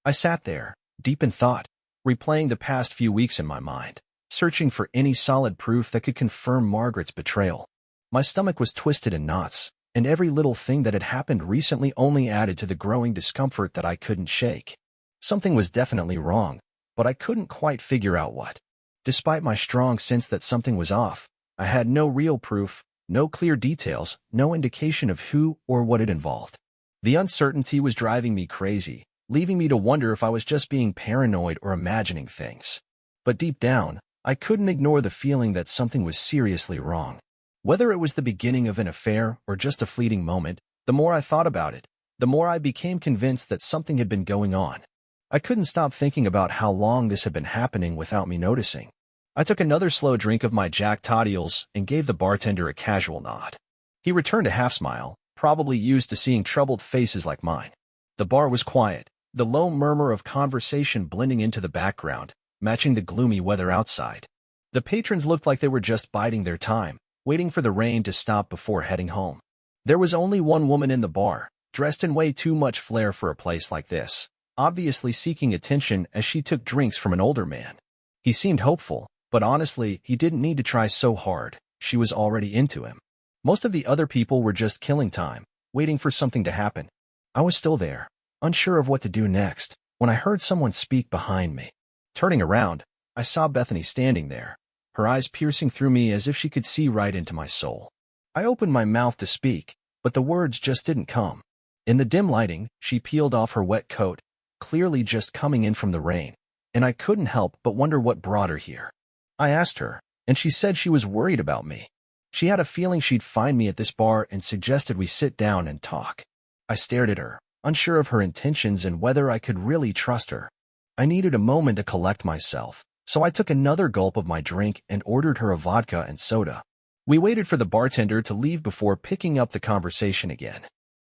I sat there, deep in thought, replaying the past few weeks in my mind, searching for any solid proof that could confirm Margaret's betrayal. My stomach was twisted in knots, and every little thing that had happened recently only added to the growing discomfort that I couldn't shake. Something was definitely wrong, but I couldn't quite figure out what. Despite my strong sense that something was off, I had no real proof, no clear details, no indication of who or what it involved. The uncertainty was driving me crazy, leaving me to wonder if I was just being paranoid or imagining things. But deep down, I couldn't ignore the feeling that something was seriously wrong. Whether it was the beginning of an affair or just a fleeting moment, the more I thought about it, the more I became convinced that something had been going on. I couldn't stop thinking about how long this had been happening without me noticing. I took another slow drink of my Jack Toddiels and gave the bartender a casual nod. He returned a half-smile, probably used to seeing troubled faces like mine. The bar was quiet, the low murmur of conversation blending into the background, matching the gloomy weather outside. The patrons looked like they were just biding their time, waiting for the rain to stop before heading home. There was only one woman in the bar, dressed in way too much flair for a place like this, obviously seeking attention as she took drinks from an older man. He seemed hopeful, but honestly, he didn't need to try so hard. She was already into him. Most of the other people were just killing time, waiting for something to happen. I was still there, unsure of what to do next, when I heard someone speak behind me. Turning around, I saw Bethany standing there, her eyes piercing through me as if she could see right into my soul. I opened my mouth to speak, but the words just didn't come. In the dim lighting, she peeled off her wet coat, clearly just coming in from the rain, and I couldn't help but wonder what brought her here. I asked her, and she said she was worried about me. She had a feeling she'd find me at this bar and suggested we sit down and talk. I stared at her, unsure of her intentions and whether I could really trust her. I needed a moment to collect myself, so I took another gulp of my drink and ordered her a vodka and soda. We waited for the bartender to leave before picking up the conversation again.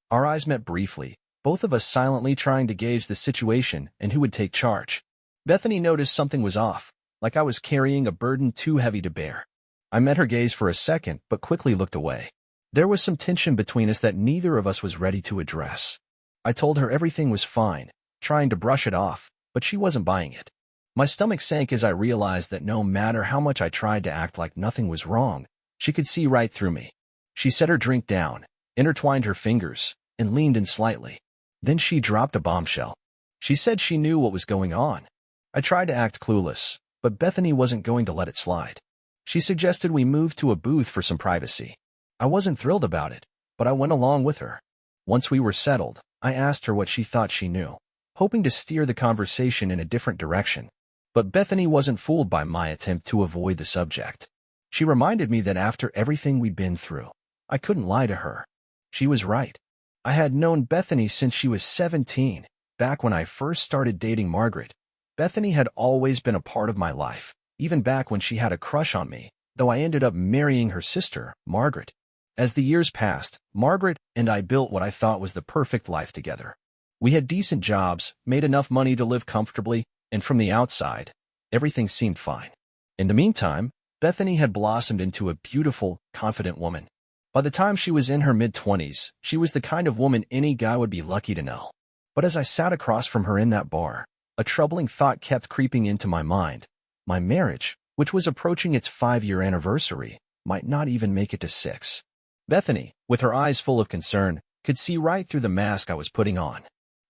Our eyes met briefly, both of us silently trying to gauge the situation and who would take charge. Bethany noticed something was off, like I was carrying a burden too heavy to bear. I met her gaze for a second, but quickly looked away. There was some tension between us that neither of us was ready to address. I told her everything was fine, trying to brush it off, but she wasn't buying it. My stomach sank as I realized that no matter how much I tried to act like nothing was wrong, she could see right through me. She set her drink down, intertwined her fingers, and leaned in slightly. Then she dropped a bombshell. She said she knew what was going on. I tried to act clueless, but Bethany wasn't going to let it slide. She suggested we move to a booth for some privacy. I wasn't thrilled about it, but I went along with her. Once we were settled, I asked her what she thought she knew, hoping to steer the conversation in a different direction. But Bethany wasn't fooled by my attempt to avoid the subject. She reminded me that after everything we'd been through, I couldn't lie to her. She was right. I had known Bethany since she was 17, back when I first started dating Margaret. Bethany had always been a part of my life, even back when she had a crush on me, though I ended up marrying her sister, Margaret. As the years passed, Margaret and I built what I thought was the perfect life together. We had decent jobs, made enough money to live comfortably, and from the outside, everything seemed fine. In the meantime, Bethany had blossomed into a beautiful, confident woman. By the time she was in her mid-20s, she was the kind of woman any guy would be lucky to know. But as I sat across from her in that bar, a troubling thought kept creeping into my mind. My marriage, which was approaching its 5-year anniversary, might not even make it to 6. Bethany, with her eyes full of concern, could see right through the mask I was putting on.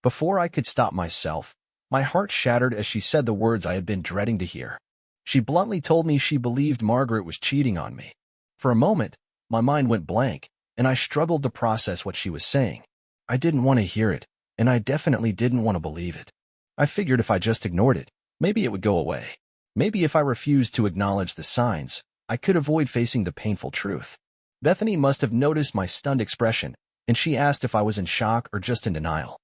Before I could stop myself, my heart shattered as she said the words I had been dreading to hear. She bluntly told me she believed Margaret was cheating on me. For a moment, my mind went blank, and I struggled to process what she was saying. I didn't want to hear it, and I definitely didn't want to believe it. I figured if I just ignored it, maybe it would go away. Maybe if I refused to acknowledge the signs, I could avoid facing the painful truth. Bethany must have noticed my stunned expression, and she asked if I was in shock or just in denial.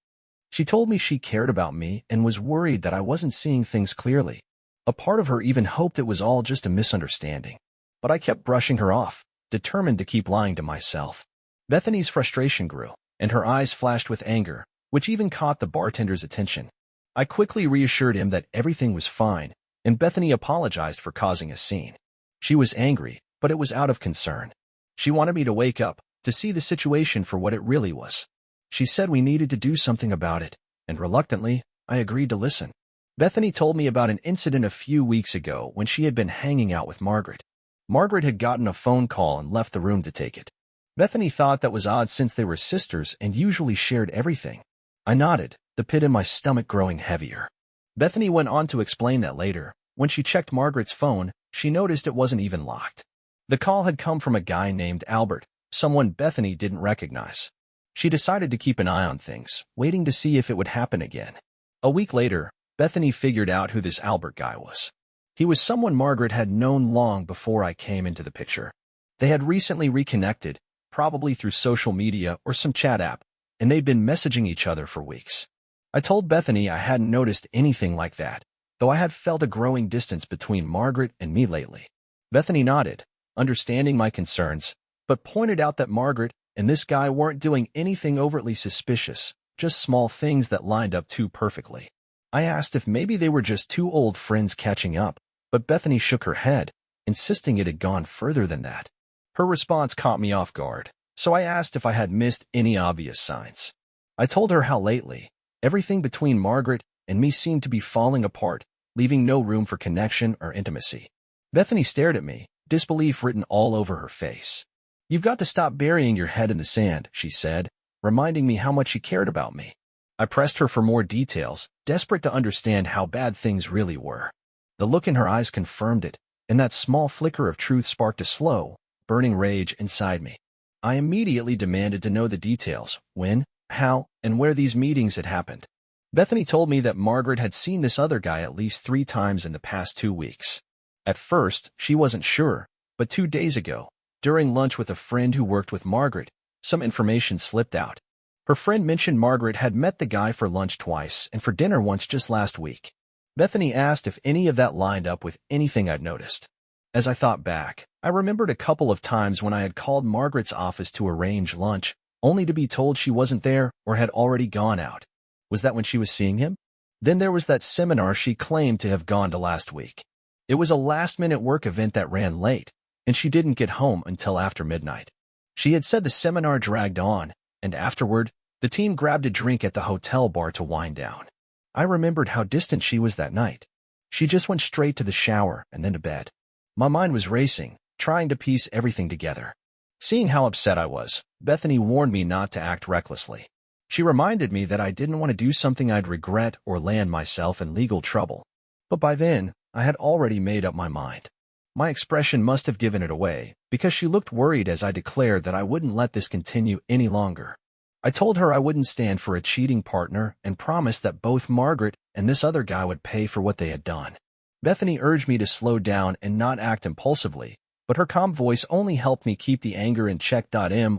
She told me she cared about me and was worried that I wasn't seeing things clearly. A part of her even hoped it was all just a misunderstanding. But I kept brushing her off, determined to keep lying to myself. Bethany's frustration grew, and her eyes flashed with anger, which even caught the bartender's attention. I quickly reassured him that everything was fine, and Bethany apologized for causing a scene. She was angry, but it was out of concern. She wanted me to wake up, to see the situation for what it really was. She said we needed to do something about it, and reluctantly, I agreed to listen. Bethany told me about an incident a few weeks ago when she had been hanging out with Margaret. Margaret had gotten a phone call and left the room to take it. Bethany thought that was odd since they were sisters and usually shared everything. I nodded, the pit in my stomach growing heavier. Bethany went on to explain that later, when she checked Margaret's phone, she noticed it wasn't even locked. The call had come from a guy named Albert, someone Bethany didn't recognize. She decided to keep an eye on things, waiting to see if it would happen again. A week later, Bethany figured out who this Albert guy was. He was someone Margaret had known long before I came into the picture. They had recently reconnected, probably through social media or some chat app, and they'd been messaging each other for weeks. I told Bethany I hadn't noticed anything like that, though I had felt a growing distance between Margaret and me lately. Bethany nodded, understanding my concerns, but pointed out that Margaret and this guy weren't doing anything overtly suspicious, just small things that lined up too perfectly. I asked if maybe they were just two old friends catching up, but Bethany shook her head, insisting it had gone further than that. Her response caught me off guard, so I asked if I had missed any obvious signs. I told her how lately, everything between Margaret and me seemed to be falling apart, leaving no room for connection or intimacy. Bethany stared at me, disbelief written all over her face. "You've got to stop burying your head in the sand," she said, reminding me how much she cared about me. I pressed her for more details, desperate to understand how bad things really were. The look in her eyes confirmed it, and that small flicker of truth sparked a slow, burning rage inside me. I immediately demanded to know the details, when, how, and where these meetings had happened. Bethany told me that Margaret had seen this other guy at least 3 times in the past 2 weeks. At first, she wasn't sure, but 2 days ago, during lunch with a friend who worked with Margaret, some information slipped out. Her friend mentioned Margaret had met the guy for lunch twice and for dinner once just last week. Bethany asked if any of that lined up with anything I'd noticed. As I thought back, I remembered a couple of times when I had called Margaret's office to arrange lunch, only to be told she wasn't there or had already gone out. Was that when she was seeing him? Then there was that seminar she claimed to have gone to last week. It was a last-minute work event that ran late, and she didn't get home until after midnight. She had said the seminar dragged on, and afterward, the team grabbed a drink at the hotel bar to wind down. I remembered how distant she was that night. She just went straight to the shower and then to bed. My mind was racing, trying to piece everything together. Seeing how upset I was, Bethany warned me not to act recklessly. She reminded me that I didn't want to do something I'd regret or land myself in legal trouble. But by then, I had already made up my mind. My expression must have given it away, because she looked worried as I declared that I wouldn't let this continue any longer. I told her I wouldn't stand for a cheating partner and promised that both Margaret and this other guy would pay for what they had done. Bethany urged me to slow down and not act impulsively, but her calm voice only helped me keep the anger in check.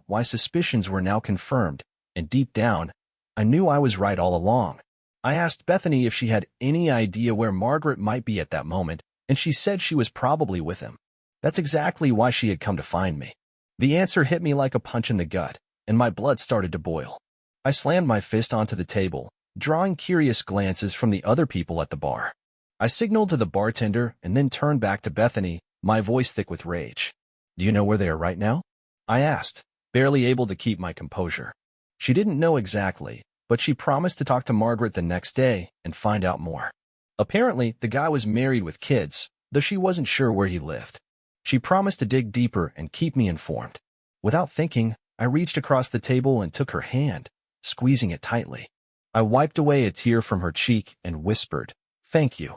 My suspicions were now confirmed, and deep down, I knew I was right all along. I asked Bethany if she had any idea where Margaret might be at that moment, and she said she was probably with him. That's exactly why she had come to find me. The answer hit me like a punch in the gut, and my blood started to boil. I slammed my fist onto the table, drawing curious glances from the other people at the bar. I signaled to the bartender and then turned back to Bethany, my voice thick with rage. "Do you know where they are right now?" I asked, barely able to keep my composure. She didn't know exactly, but she promised to talk to Margaret the next day and find out more. Apparently, the guy was married with kids, though she wasn't sure where he lived. She promised to dig deeper and keep me informed. Without thinking, I reached across the table and took her hand, squeezing it tightly. I wiped away a tear from her cheek and whispered, "Thank you,"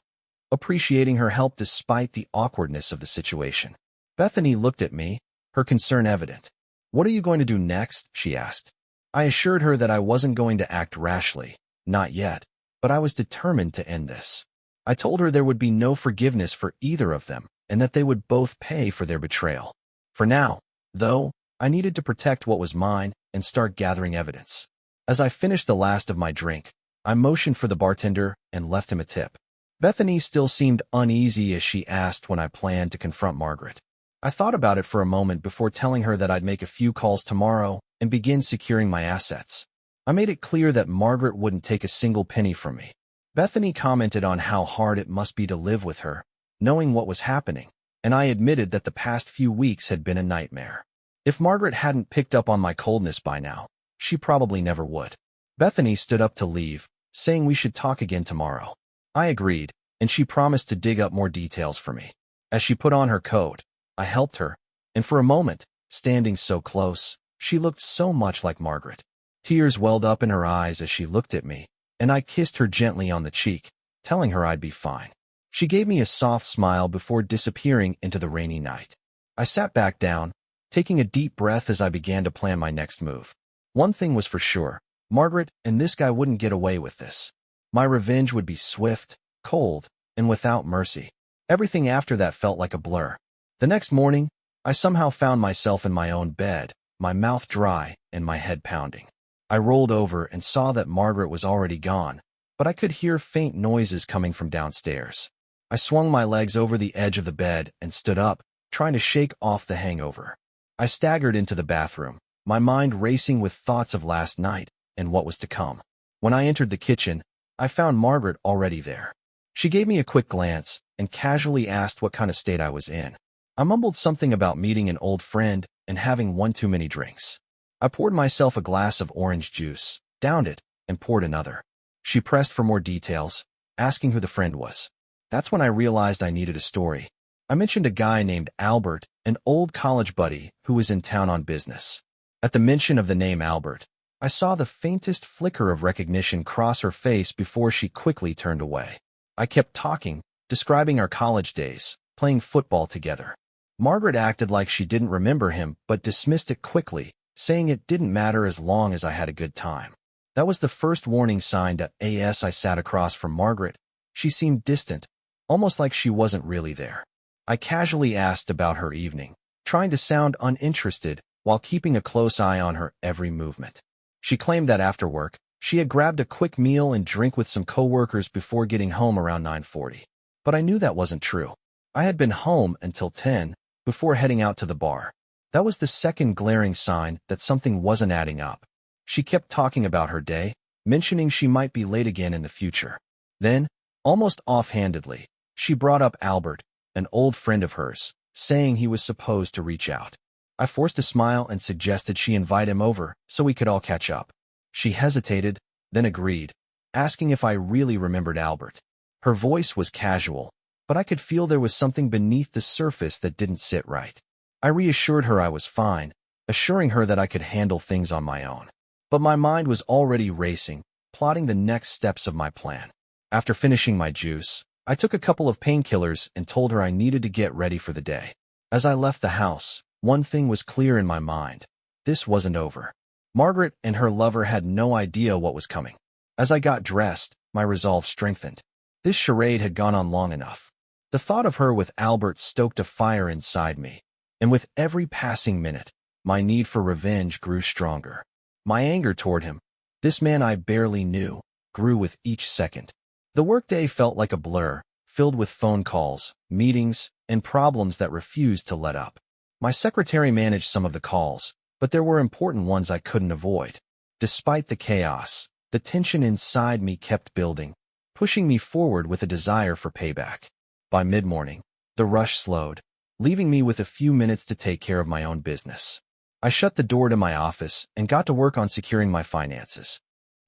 appreciating her help despite the awkwardness of the situation. Bethany looked at me, her concern evident. "What are you going to do next?" she asked. I assured her that I wasn't going to act rashly, not yet, but I was determined to end this. I told her there would be no forgiveness for either of them, and that they would both pay for their betrayal. For now, though, I needed to protect what was mine and start gathering evidence. As I finished the last of my drink, I motioned for the bartender and left him a tip. Bethany still seemed uneasy as she asked when I planned to confront Margaret. I thought about it for a moment before telling her that I'd make a few calls tomorrow and begin securing my assets. I made it clear that Margaret wouldn't take a single penny from me. Bethany commented on how hard it must be to live with her, knowing what was happening, and I admitted that the past few weeks had been a nightmare. If Margaret hadn't picked up on my coldness by now, she probably never would. Bethany stood up to leave, saying we should talk again tomorrow. I agreed, and she promised to dig up more details for me. As she put on her coat, I helped her, and for a moment, standing so close, she looked so much like Margaret. Tears welled up in her eyes as she looked at me, and I kissed her gently on the cheek, telling her I'd be fine. She gave me a soft smile before disappearing into the rainy night. I sat back down, taking a deep breath as I began to plan my next move. One thing was for sure, Margaret and this guy wouldn't get away with this. My revenge would be swift, cold, and without mercy. Everything after that felt like a blur. The next morning, I somehow found myself in my own bed, my mouth dry and my head pounding. I rolled over and saw that Margaret was already gone, but I could hear faint noises coming from downstairs. I swung my legs over the edge of the bed and stood up, trying to shake off the hangover. I staggered into the bathroom, my mind racing with thoughts of last night and what was to come. When I entered the kitchen, I found Margaret already there. She gave me a quick glance and casually asked what kind of state I was in. I mumbled something about meeting an old friend and having one too many drinks. I poured myself a glass of orange juice, downed it, and poured another. She pressed for more details, asking who the friend was. That's when I realized I needed a story. I mentioned a guy named Albert, an old college buddy who was in town on business. At the mention of the name Albert, I saw the faintest flicker of recognition cross her face before she quickly turned away. I kept talking, describing our college days, playing football together. Margaret acted like she didn't remember him but dismissed it quickly, saying it didn't matter as long as I had a good time. That was the first warning sign to as I sat across from Margaret. She seemed distant, almost like she wasn't really there. I casually asked about her evening, trying to sound uninterested while keeping a close eye on her every movement. She claimed that after work, she had grabbed a quick meal and drink with some coworkers before getting home around 9:40. But I knew that wasn't true. I had been home until 10 before heading out to the bar. That was the second glaring sign that something wasn't adding up. She kept talking about her day, mentioning she might be late again in the future. Then, almost offhandedly, she brought up Albert, an old friend of hers, saying he was supposed to reach out. I forced a smile and suggested she invite him over so we could all catch up. She hesitated, then agreed, asking if I really remembered Albert. Her voice was casual, but I could feel there was something beneath the surface that didn't sit right. I reassured her I was fine, assuring her that I could handle things on my own. But my mind was already racing, plotting the next steps of my plan. After finishing my juice, I took a couple of painkillers and told her I needed to get ready for the day. As I left the house, one thing was clear in my mind. This wasn't over. Margaret and her lover had no idea what was coming. As I got dressed, my resolve strengthened. This charade had gone on long enough. The thought of her with Albert stoked a fire inside me, and with every passing minute, my need for revenge grew stronger. My anger toward him, this man I barely knew, grew with each second. The workday felt like a blur, filled with phone calls, meetings, and problems that refused to let up. My secretary managed some of the calls, but there were important ones I couldn't avoid. Despite the chaos, the tension inside me kept building, pushing me forward with a desire for payback. By mid-morning, the rush slowed, leaving me with a few minutes to take care of my own business. I shut the door to my office and got to work on securing my finances.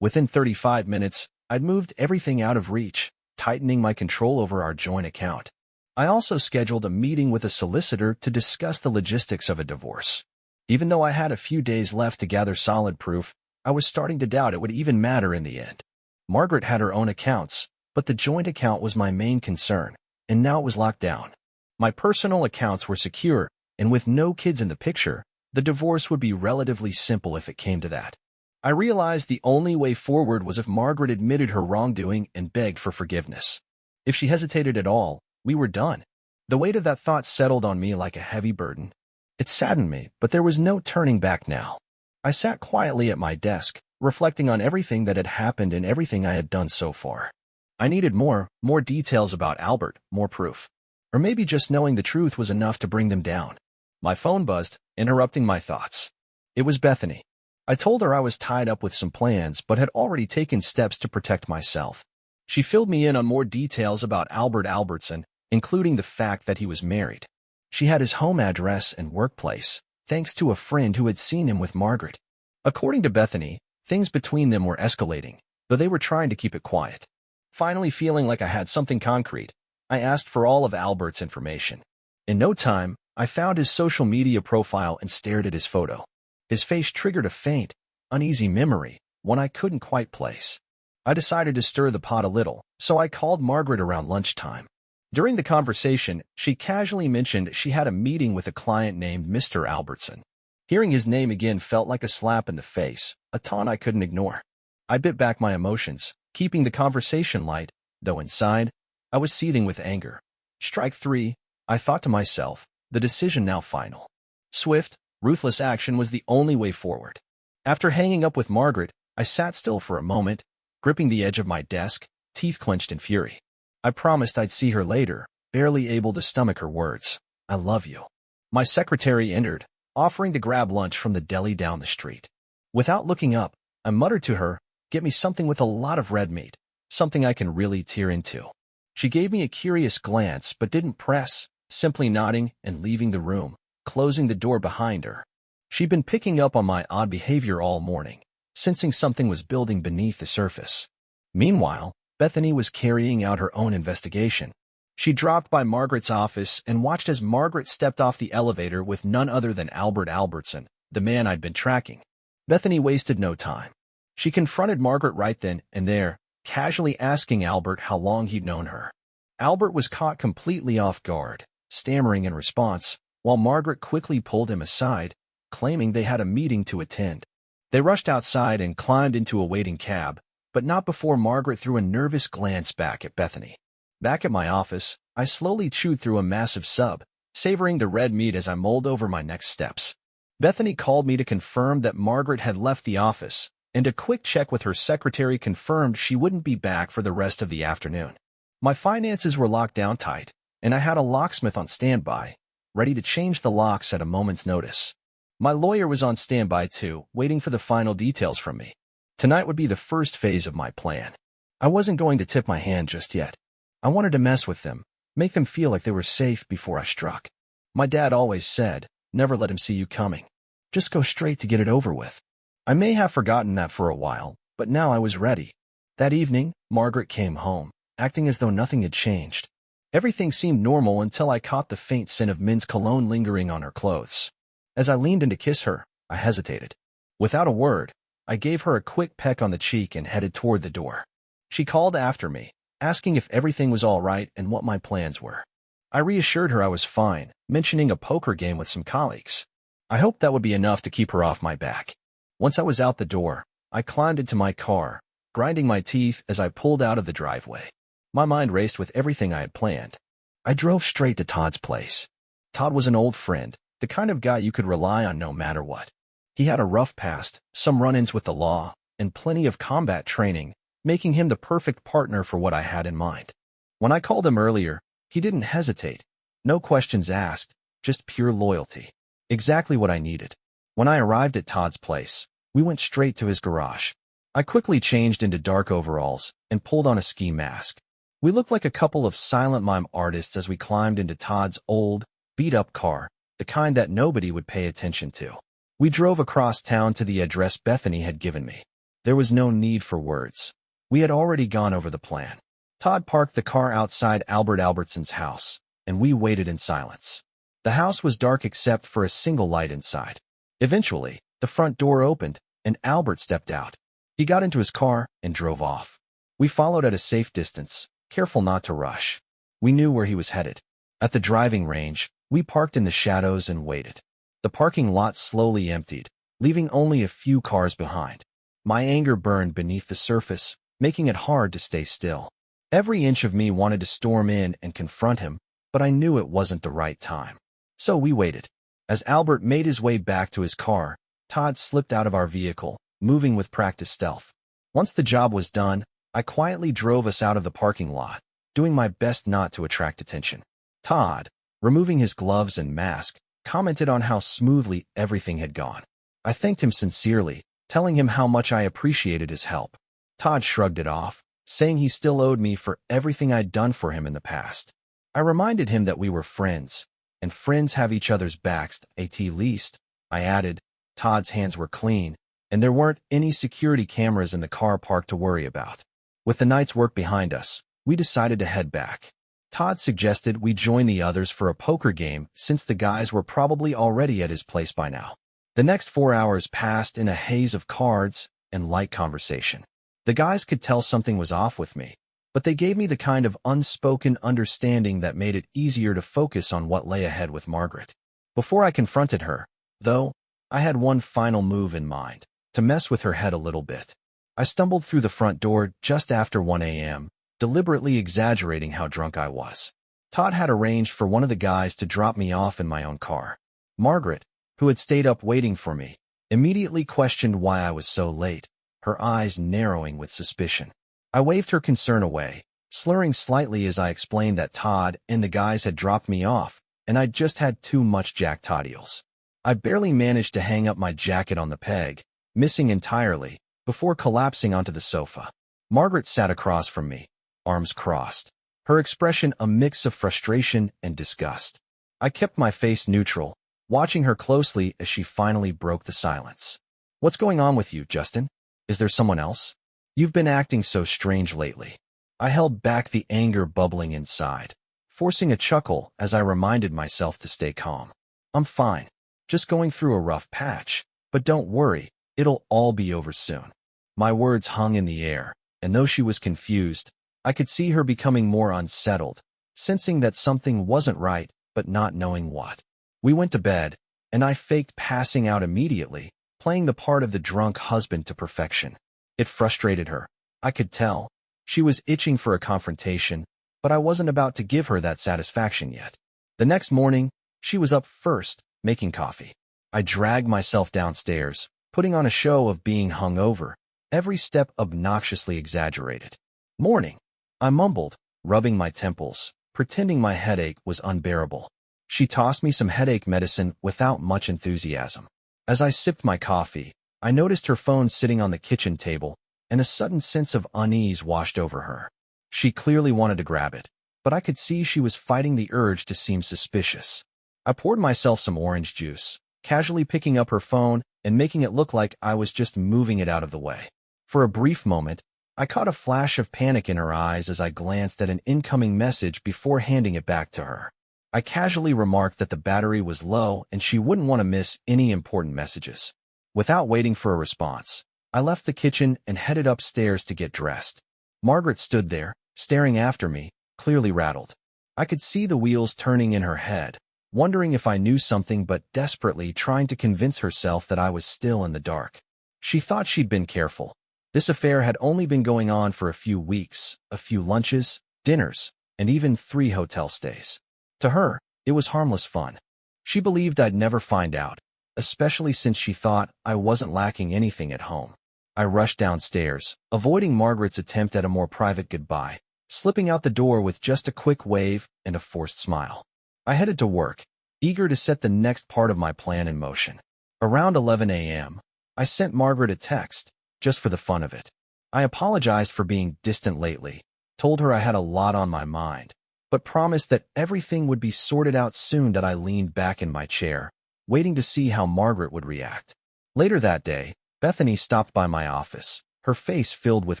Within 35 minutes, I'd moved everything out of reach, tightening my control over our joint account. I also scheduled a meeting with a solicitor to discuss the logistics of a divorce. Even though I had a few days left to gather solid proof, I was starting to doubt it would even matter in the end. Margaret had her own accounts, but the joint account was my main concern, and now it was locked down. My personal accounts were secure, and with no kids in the picture, the divorce would be relatively simple if it came to that. I realized the only way forward was if Margaret admitted her wrongdoing and begged for forgiveness. If she hesitated at all, we were done. The weight of that thought settled on me like a heavy burden. It saddened me, but there was no turning back now. I sat quietly at my desk, reflecting on everything that had happened and everything I had done so far. I needed more details about Albert, more proof. Or maybe just knowing the truth was enough to bring them down. My phone buzzed, interrupting my thoughts. It was Bethany. I told her I was tied up with some plans but had already taken steps to protect myself. She filled me in on more details about Albert Albertson, including the fact that he was married. She had his home address and workplace, thanks to a friend who had seen him with Margaret. According to Bethany, things between them were escalating, though they were trying to keep it quiet. Finally feeling like I had something concrete, I asked for all of Albert's information. In no time, I found his social media profile and stared at his photo. His face triggered a faint, uneasy memory, one I couldn't quite place. I decided to stir the pot a little, so I called Margaret around lunchtime. During the conversation, she casually mentioned she had a meeting with a client named Mr. Albertson. Hearing his name again felt like a slap in the face, a taunt I couldn't ignore. I bit back my emotions, keeping the conversation light, though inside, I was seething with anger. Strike three, I thought to myself, the decision now final. Swift, ruthless action was the only way forward. After hanging up with Margaret, I sat still for a moment, gripping the edge of my desk, teeth clenched in fury. I promised I'd see her later, barely able to stomach her words. I love you. My secretary entered, offering to grab lunch from the deli down the street. Without looking up, I muttered to her, "Get me something with a lot of red meat, something I can really tear into." She gave me a curious glance but didn't press, simply nodding and leaving the room, closing the door behind her. She'd been picking up on my odd behavior all morning, sensing something was building beneath the surface. Meanwhile, Bethany was carrying out her own investigation. She dropped by Margaret's office and watched as Margaret stepped off the elevator with none other than Albert Albertson, the man I'd been tracking. Bethany wasted no time. She confronted Margaret right then and there, casually asking Albert how long he'd known her. Albert was caught completely off guard, stammering in response, while Margaret quickly pulled him aside, claiming they had a meeting to attend. They rushed outside and climbed into a waiting cab, but not before Margaret threw a nervous glance back at Bethany. Back at my office, I slowly chewed through a massive sub, savoring the red meat as I mulled over my next steps. Bethany called me to confirm that Margaret had left the office, and a quick check with her secretary confirmed she wouldn't be back for the rest of the afternoon. My finances were locked down tight, and I had a locksmith on standby, ready to change the locks at a moment's notice. My lawyer was on standby too, waiting for the final details from me. Tonight would be the first phase of my plan. I wasn't going to tip my hand just yet. I wanted to mess with them, make them feel like they were safe before I struck. My dad always said, never let him see you coming. Just go straight to get it over with. I may have forgotten that for a while, but now I was ready. That evening, Margaret came home, acting as though nothing had changed. Everything seemed normal until I caught the faint scent of men's cologne lingering on her clothes. As I leaned in to kiss her, I hesitated. Without a word, I gave her a quick peck on the cheek and headed toward the door. She called after me, asking if everything was all right and what my plans were. I reassured her I was fine, mentioning a poker game with some colleagues. I hoped that would be enough to keep her off my back. Once I was out the door, I climbed into my car, grinding my teeth as I pulled out of the driveway. My mind raced with everything I had planned. I drove straight to Todd's place. Todd was an old friend, the kind of guy you could rely on no matter what. He had a rough past, some run-ins with the law, and plenty of combat training, making him the perfect partner for what I had in mind. When I called him earlier, he didn't hesitate. No questions asked, just pure loyalty. Exactly what I needed. When I arrived at Todd's place, we went straight to his garage. I quickly changed into dark overalls and pulled on a ski mask. We looked like a couple of silent mime artists as we climbed into Todd's old, beat-up car, the kind that nobody would pay attention to. We drove across town to the address Bethany had given me. There was no need for words. We had already gone over the plan. Todd parked the car outside Albert Albertson's house, and we waited in silence. The house was dark except for a single light inside. Eventually, the front door opened, and Albert stepped out. He got into his car and drove off. We followed at a safe distance, careful not to rush. We knew where he was headed. At the driving range, we parked in the shadows and waited. The parking lot slowly emptied, leaving only a few cars behind. My anger burned beneath the surface, making it hard to stay still. Every inch of me wanted to storm in and confront him, but I knew it wasn't the right time. So we waited. As Albert made his way back to his car, Todd slipped out of our vehicle, moving with practiced stealth. Once the job was done, I quietly drove us out of the parking lot, doing my best not to attract attention. Todd, removing his gloves and mask, commented on how smoothly everything had gone. I thanked him sincerely, telling him how much I appreciated his help. Todd shrugged it off, saying he still owed me for everything I'd done for him in the past. I reminded him that we were friends, and friends have each other's backs, at least. I added, Todd's hands were clean, and there weren't any security cameras in the car park to worry about. With the night's work behind us, we decided to head back. Todd suggested we join the others for a poker game since the guys were probably already at his place by now. The next 4 hours passed in a haze of cards and light conversation. The guys could tell something was off with me, but they gave me the kind of unspoken understanding that made it easier to focus on what lay ahead with Margaret. Before I confronted her, though, I had one final move in mind, to mess with her head a little bit. I stumbled through the front door just after 1 a.m., deliberately exaggerating how drunk I was. Todd had arranged for one of the guys to drop me off in my own car. Margaret, who had stayed up waiting for me, immediately questioned why I was so late, her eyes narrowing with suspicion. I waved her concern away, slurring slightly as I explained that Todd and the guys had dropped me off, and I'd just had too much Jack Toddiels. I barely managed to hang up my jacket on the peg, missing entirely, before collapsing onto the sofa. Margaret sat across from me, arms crossed, her expression a mix of frustration and disgust. I kept my face neutral, watching her closely as she finally broke the silence. "What's going on with you, Justin? Is there someone else? You've been acting so strange lately." I held back the anger bubbling inside, forcing a chuckle as I reminded myself to stay calm. "I'm fine, just going through a rough patch, but don't worry, it'll all be over soon." My words hung in the air, and though she was confused, I could see her becoming more unsettled, sensing that something wasn't right, but not knowing what. We went to bed, and I faked passing out immediately, playing the part of the drunk husband to perfection. It frustrated her. I could tell. She was itching for a confrontation, but I wasn't about to give her that satisfaction yet. The next morning, she was up first, making coffee. I dragged myself downstairs, putting on a show of being hungover, every step obnoxiously exaggerated. "Morning," I mumbled, rubbing my temples, pretending my headache was unbearable. She tossed me some headache medicine without much enthusiasm. As I sipped my coffee, I noticed her phone sitting on the kitchen table, and a sudden sense of unease washed over her. She clearly wanted to grab it, but I could see she was fighting the urge to seem suspicious. I poured myself some orange juice, casually picking up her phone and making it look like I was just moving it out of the way. For a brief moment, I caught a flash of panic in her eyes as I glanced at an incoming message before handing it back to her. I casually remarked that the battery was low and she wouldn't want to miss any important messages. Without waiting for a response, I left the kitchen and headed upstairs to get dressed. Margaret stood there, staring after me, clearly rattled. I could see the wheels turning in her head, wondering if I knew something but desperately trying to convince herself that I was still in the dark. She thought she'd been careful. This affair had only been going on for a few weeks, a few lunches, dinners, and even 3 hotel stays. To her, it was harmless fun. She believed I'd never find out, especially since she thought I wasn't lacking anything at home. I rushed downstairs, avoiding Margaret's attempt at a more private goodbye, slipping out the door with just a quick wave and a forced smile. I headed to work, eager to set the next part of my plan in motion. Around 11 a.m., I sent Margaret a text, just for the fun of it. I apologized for being distant lately, told her I had a lot on my mind, but promised that everything would be sorted out soon. That I leaned back in my chair, waiting to see how Margaret would react. Later that day, Bethany stopped by my office, her face filled with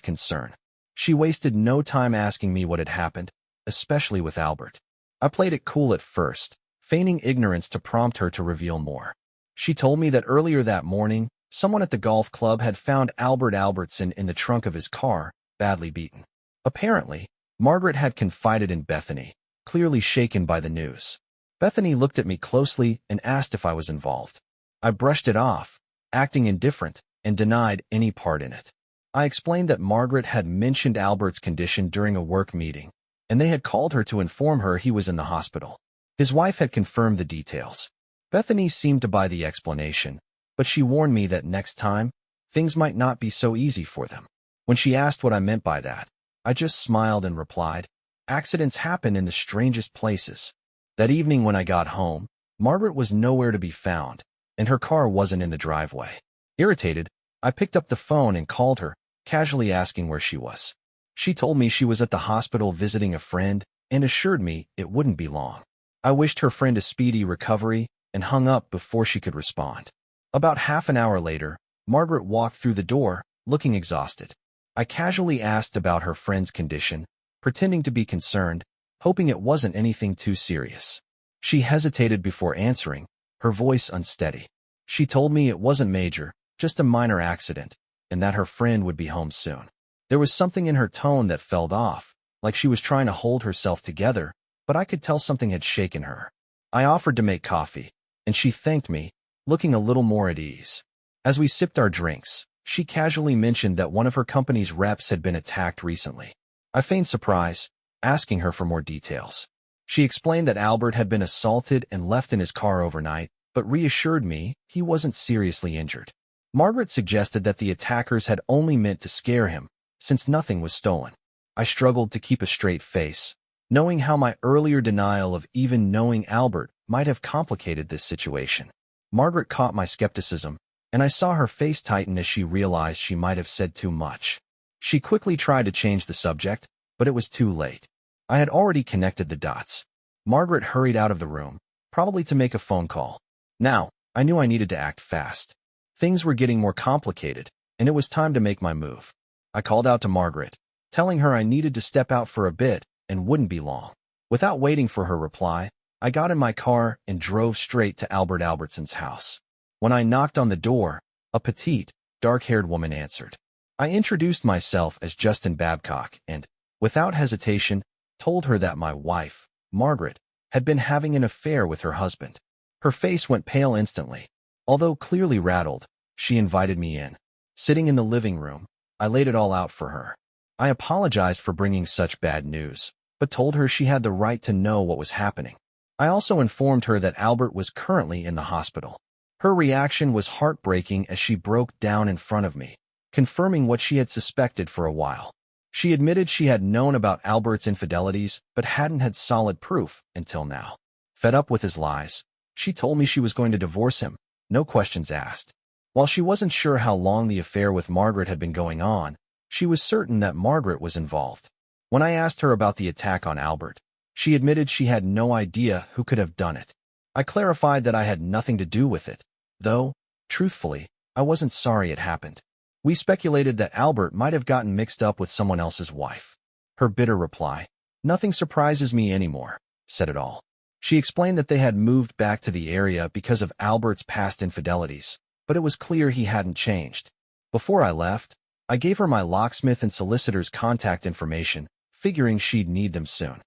concern. She wasted no time asking me what had happened, especially with Albert. I played it cool at first, feigning ignorance to prompt her to reveal more. She told me that earlier that morning, someone at the golf club had found Albert Albertson in the trunk of his car, badly beaten. Apparently, Margaret had confided in Bethany, clearly shaken by the news. Bethany looked at me closely and asked if I was involved. I brushed it off, acting indifferent, and denied any part in it. I explained that Margaret had mentioned Albert's condition during a work meeting, and they had called her to inform her he was in the hospital. His wife had confirmed the details. Bethany seemed to buy the explanation, but she warned me that next time, things might not be so easy for them. When she asked what I meant by that, I just smiled and replied, "Accidents happen in the strangest places." That evening when I got home, Margaret was nowhere to be found, and her car wasn't in the driveway. Irritated, I picked up the phone and called her, casually asking where she was. She told me she was at the hospital visiting a friend and assured me it wouldn't be long. I wished her friend a speedy recovery and hung up before she could respond. About half an hour later, Margaret walked through the door, looking exhausted. I casually asked about her friend's condition, pretending to be concerned, hoping it wasn't anything too serious. She hesitated before answering, her voice unsteady. She told me it wasn't major, just a minor accident, and that her friend would be home soon. There was something in her tone that felt off, like she was trying to hold herself together, but I could tell something had shaken her. I offered to make coffee, and she thanked me, looking a little more at ease. As we sipped our drinks, she casually mentioned that one of her company's reps had been attacked recently. I feigned surprise, asking her for more details. She explained that Albert had been assaulted and left in his car overnight, but reassured me he wasn't seriously injured. Margaret suggested that the attackers had only meant to scare him, since nothing was stolen. I struggled to keep a straight face, knowing how my earlier denial of even knowing Albert might have complicated this situation. Margaret caught my skepticism, and I saw her face tighten as she realized she might have said too much. She quickly tried to change the subject, but it was too late. I had already connected the dots. Margaret hurried out of the room, probably to make a phone call. Now, I knew I needed to act fast. Things were getting more complicated, and it was time to make my move. I called out to Margaret, telling her I needed to step out for a bit and wouldn't be long. Without waiting for her reply, I got in my car and drove straight to Albert Albertson's house. When I knocked on the door, a petite, dark-haired woman answered. I introduced myself as Justin Babcock and, without hesitation, told her that my wife, Margaret, had been having an affair with her husband. Her face went pale instantly. Although clearly rattled, she invited me in. Sitting in the living room, I laid it all out for her. I apologized for bringing such bad news, but told her she had the right to know what was happening. I also informed her that Albert was currently in the hospital. Her reaction was heartbreaking as she broke down in front of me, confirming what she had suspected for a while. She admitted she had known about Albert's infidelities, but hadn't had solid proof until now. Fed up with his lies, she told me she was going to divorce him, no questions asked. While she wasn't sure how long the affair with Margaret had been going on, she was certain that Margaret was involved. When I asked her about the attack on Albert, she admitted she had no idea who could have done it. I clarified that I had nothing to do with it, though, truthfully, I wasn't sorry it happened. We speculated that Albert might have gotten mixed up with someone else's wife. Her bitter reply, "Nothing surprises me anymore," said it all. She explained that they had moved back to the area because of Albert's past infidelities, but it was clear he hadn't changed. Before I left, I gave her my locksmith and solicitor's contact information, figuring she'd need them soon.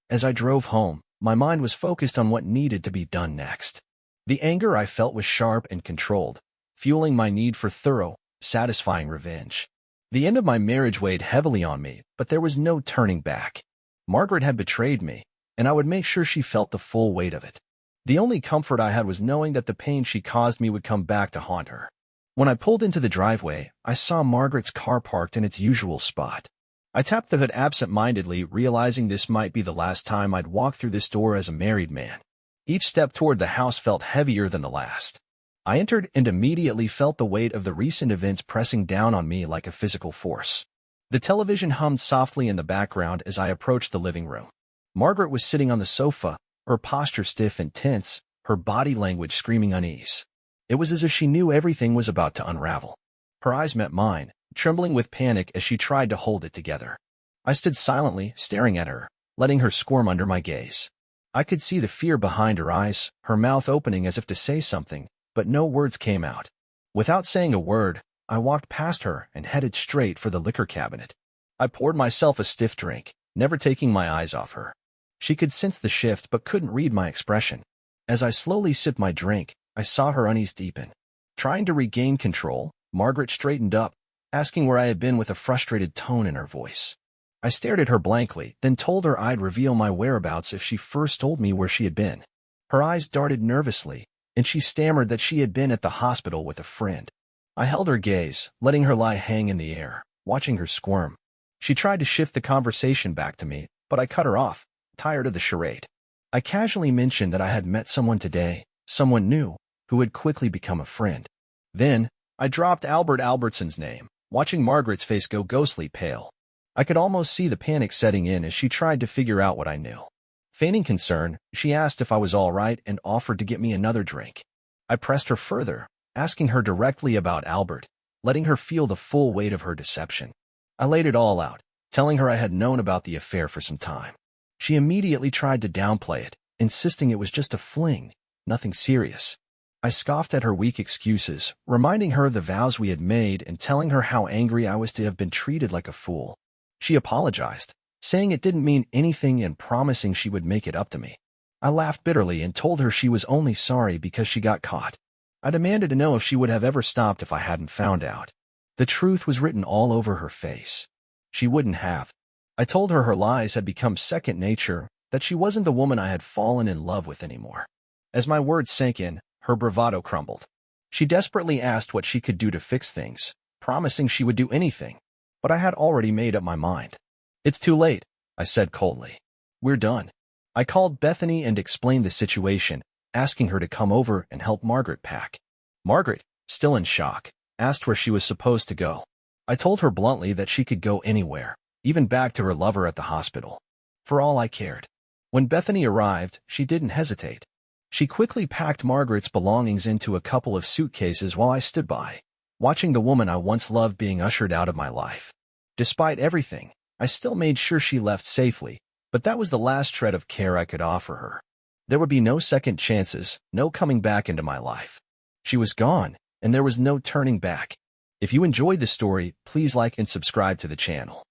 As I drove home, my mind was focused on what needed to be done next. The anger I felt was sharp and controlled, fueling my need for thorough, satisfying revenge. The end of my marriage weighed heavily on me, but there was no turning back. Margaret had betrayed me, and I would make sure she felt the full weight of it. The only comfort I had was knowing that the pain she caused me would come back to haunt her. When I pulled into the driveway, I saw Margaret's car parked in its usual spot. I tapped the hood absent-mindedly, realizing this might be the last time I'd walk through this door as a married man. Each step toward the house felt heavier than the last. I entered and immediately felt the weight of the recent events pressing down on me like a physical force. The television hummed softly in the background as I approached the living room. Margaret was sitting on the sofa, her posture stiff and tense, her body language screaming unease. It was as if she knew everything was about to unravel. Her eyes met mine, trembling with panic as she tried to hold it together. I stood silently, staring at her, letting her squirm under my gaze. I could see the fear behind her eyes, her mouth opening as if to say something, but no words came out. Without saying a word, I walked past her and headed straight for the liquor cabinet. I poured myself a stiff drink, never taking my eyes off her. She could sense the shift but couldn't read my expression. As I slowly sipped my drink, I saw her unease deepen. Trying to regain control, Margaret straightened up, asking where I had been with a frustrated tone in her voice. I stared at her blankly, then told her I'd reveal my whereabouts if she first told me where she had been. Her eyes darted nervously, and she stammered that she had been at the hospital with a friend. I held her gaze, letting her lie hang in the air, watching her squirm. She tried to shift the conversation back to me, but I cut her off, tired of the charade. I casually mentioned that I had met someone today, someone new, who had quickly become a friend. Then, I dropped Albert Albertson's name, watching Margaret's face go ghostly pale. I could almost see the panic setting in as she tried to figure out what I knew. Feigning concern, she asked if I was all right and offered to get me another drink. I pressed her further, asking her directly about Albert, letting her feel the full weight of her deception. I laid it all out, telling her I had known about the affair for some time. She immediately tried to downplay it, insisting it was just a fling, nothing serious. I scoffed at her weak excuses, reminding her of the vows we had made and telling her how angry I was to have been treated like a fool. She apologized, saying it didn't mean anything and promising she would make it up to me. I laughed bitterly and told her she was only sorry because she got caught. I demanded to know if she would have ever stopped if I hadn't found out. The truth was written all over her face. She wouldn't have. I told her her lies had become second nature, that she wasn't the woman I had fallen in love with anymore. As my words sank in, her bravado crumbled. She desperately asked what she could do to fix things, promising she would do anything. But I had already made up my mind. "It's too late," I said coldly. "We're done." I called Bethany and explained the situation, asking her to come over and help Margaret pack. Margaret, still in shock, asked where she was supposed to go. I told her bluntly that she could go anywhere, even back to her lover at the hospital. For all I cared. When Bethany arrived, she didn't hesitate. She quickly packed Margaret's belongings into a couple of suitcases while I stood by, watching the woman I once loved being ushered out of my life. Despite everything, I still made sure she left safely, but that was the last shred of care I could offer her. There would be no second chances, no coming back into my life. She was gone, and there was no turning back. If you enjoyed the story, please like and subscribe to the channel.